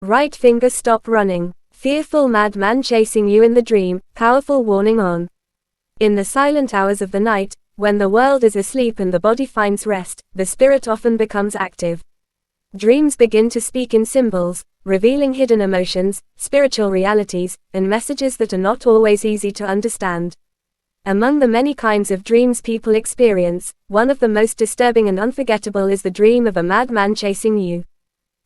Right finger stop running. Fearful madman chasing you in the dream, powerful warning on. In the silent hours of the night, when the world is asleep and the body finds rest, the spirit often becomes active. Dreams begin to speak in symbols, revealing hidden emotions, spiritual realities, and messages that are not always easy to understand. Among the many kinds of dreams people experience, one of the most disturbing and unforgettable is the dream of a madman chasing you.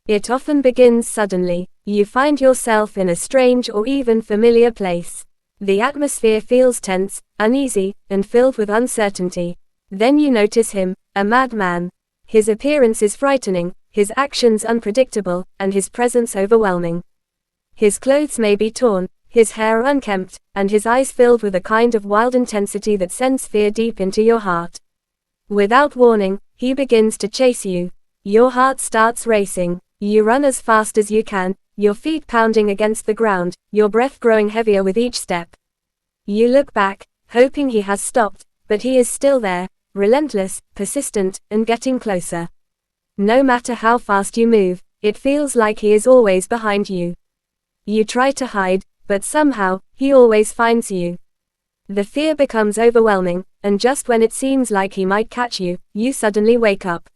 It often begins suddenly. You find yourself in a strange or even familiar place. The atmosphere feels tense, uneasy, and filled with uncertainty. Then you notice him, a madman. His appearance is frightening, his actions unpredictable, and his presence overwhelming. His clothes may be torn, his hair unkempt, and his eyes filled with a kind of wild intensity that sends fear deep into your heart. Without warning, he begins to chase you. Your heart starts racing. You run as fast as you can, your feet pounding against the ground, your breath growing heavier with each step. You look back, hoping he has stopped, but he is still there, relentless, persistent, and getting closer. No matter how fast you move, it feels like he is always behind you. You try to hide, but somehow, he always finds you. The fear becomes overwhelming, and just when it seems like he might catch you, you suddenly wake up.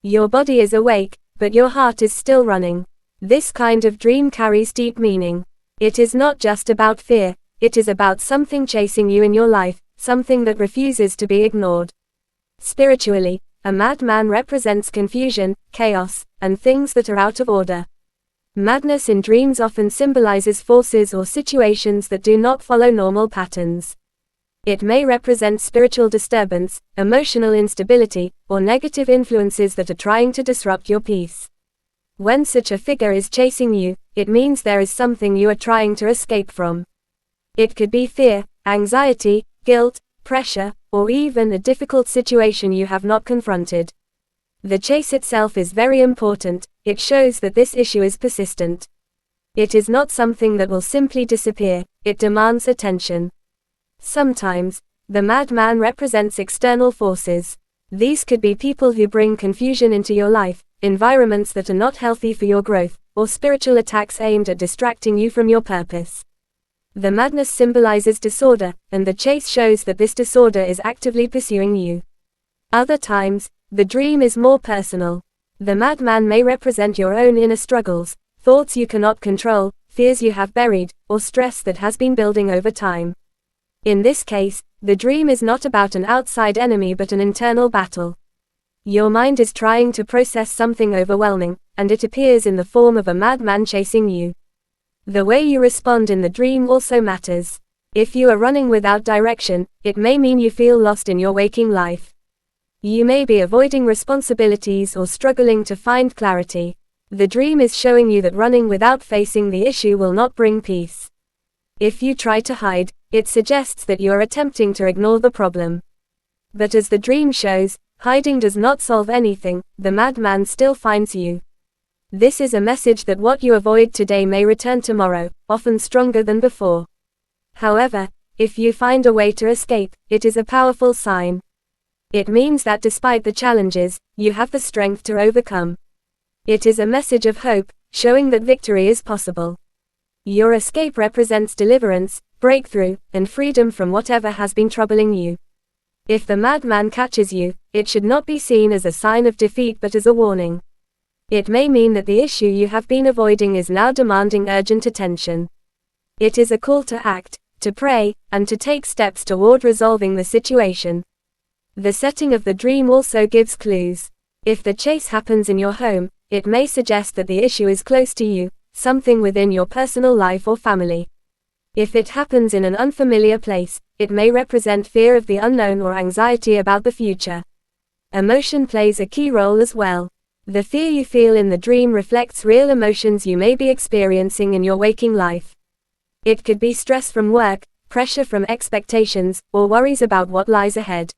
Your body is awake, but your heart is still running. This kind of dream carries deep meaning. It is not just about fear, it is about something chasing you in your life, something that refuses to be ignored. Spiritually, a madman represents confusion, chaos, and things that are out of order. Madness in dreams often symbolizes forces or situations that do not follow normal patterns. It may represent spiritual disturbance, emotional instability, or negative influences that are trying to disrupt your peace. When such a figure is chasing you, it means there is something you are trying to escape from. It could be fear, anxiety, guilt, pressure, or even a difficult situation you have not confronted. The chase itself is very important. It shows that this issue is persistent. It is not something that will simply disappear, it demands attention. Sometimes, the madman represents external forces. These could be people who bring confusion into your life, environments that are not healthy for your growth, or spiritual attacks aimed at distracting you from your purpose. The madness symbolizes disorder, and the chase shows that this disorder is actively pursuing you. Other times, the dream is more personal. The madman may represent your own inner struggles, thoughts you cannot control, fears you have buried, or stress that has been building over time. In this case, the dream is not about an outside enemy but an internal battle. Your mind is trying to process something overwhelming, and it appears in the form of a madman chasing you. The way you respond in the dream also matters. If you are running without direction, it may mean you feel lost in your waking life. You may be avoiding responsibilities or struggling to find clarity. The dream is showing you that running without facing the issue will not bring peace. If you try to hide, it suggests that you are attempting to ignore the problem. But as the dream shows, hiding does not solve anything, the madman still finds you. This is a message that what you avoid today may return tomorrow, often stronger than before. However, if you find a way to escape, it is a powerful sign. It means that despite the challenges, you have the strength to overcome. It is a message of hope, showing that victory is possible. Your escape represents deliverance, breakthrough, and freedom from whatever has been troubling you. If the madman catches you, it should not be seen as a sign of defeat but as a warning. It may mean that the issue you have been avoiding is now demanding urgent attention. It is a call to act, to pray, and to take steps toward resolving the situation. The setting of the dream also gives clues. If the chase happens in your home, it may suggest that the issue is close to you, something within your personal life or family. If it happens in an unfamiliar place, it may represent fear of the unknown or anxiety about the future. Emotion plays a key role as well. The fear you feel in the dream reflects real emotions you may be experiencing in your waking life. It could be stress from work, pressure from expectations, or worries about what lies ahead.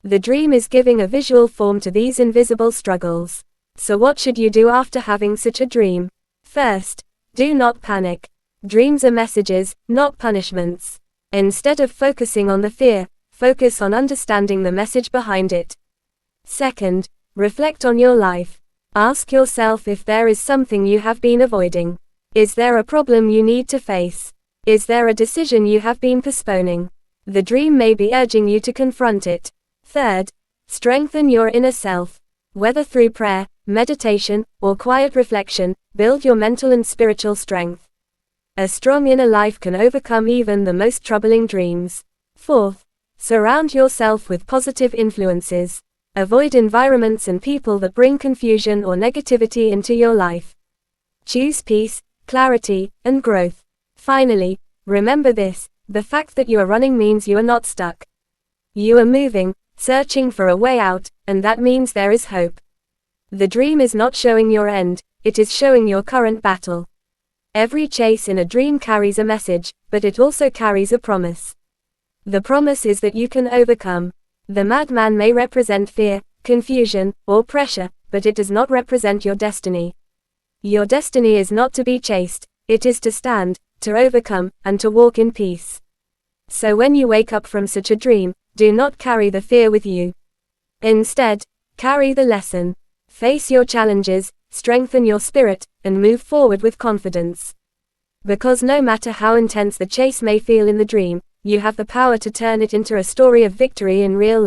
The dream is giving a visual form to these invisible struggles. So what should you do after having such a dream? First, do not panic. Dreams are messages, not punishments. Instead of focusing on the fear, focus on understanding the message behind it. Second, reflect on your life. Ask yourself if there is something you have been avoiding. Is there a problem you need to face? Is there a decision you have been postponing? The dream may be urging you to confront it. Third, strengthen your inner self. Whether through prayer, meditation, or quiet reflection, build your mental and spiritual strength. A strong inner life can overcome even the most troubling dreams. Fourth, surround yourself with positive influences. Avoid environments and people that bring confusion or negativity into your life. Choose peace, clarity, and growth. Finally, remember this: the fact that you are running means you are not stuck. You are moving, searching for a way out, and that means there is hope. The dream is not showing your end, it is showing your current battle. Every chase in a dream carries a message, but it also carries a promise. The promise is that you can overcome. The madman may represent fear, confusion, or pressure, but it does not represent your destiny. Your destiny is not to be chased, it is to stand, to overcome, and to walk in peace. So when you wake up from such a dream, do not carry the fear with you. Instead, carry the lesson. Face your challenges, strengthen your spirit, and move forward with confidence. Because no matter how intense the chase may feel in the dream, you have the power to turn it into a story of victory in real life.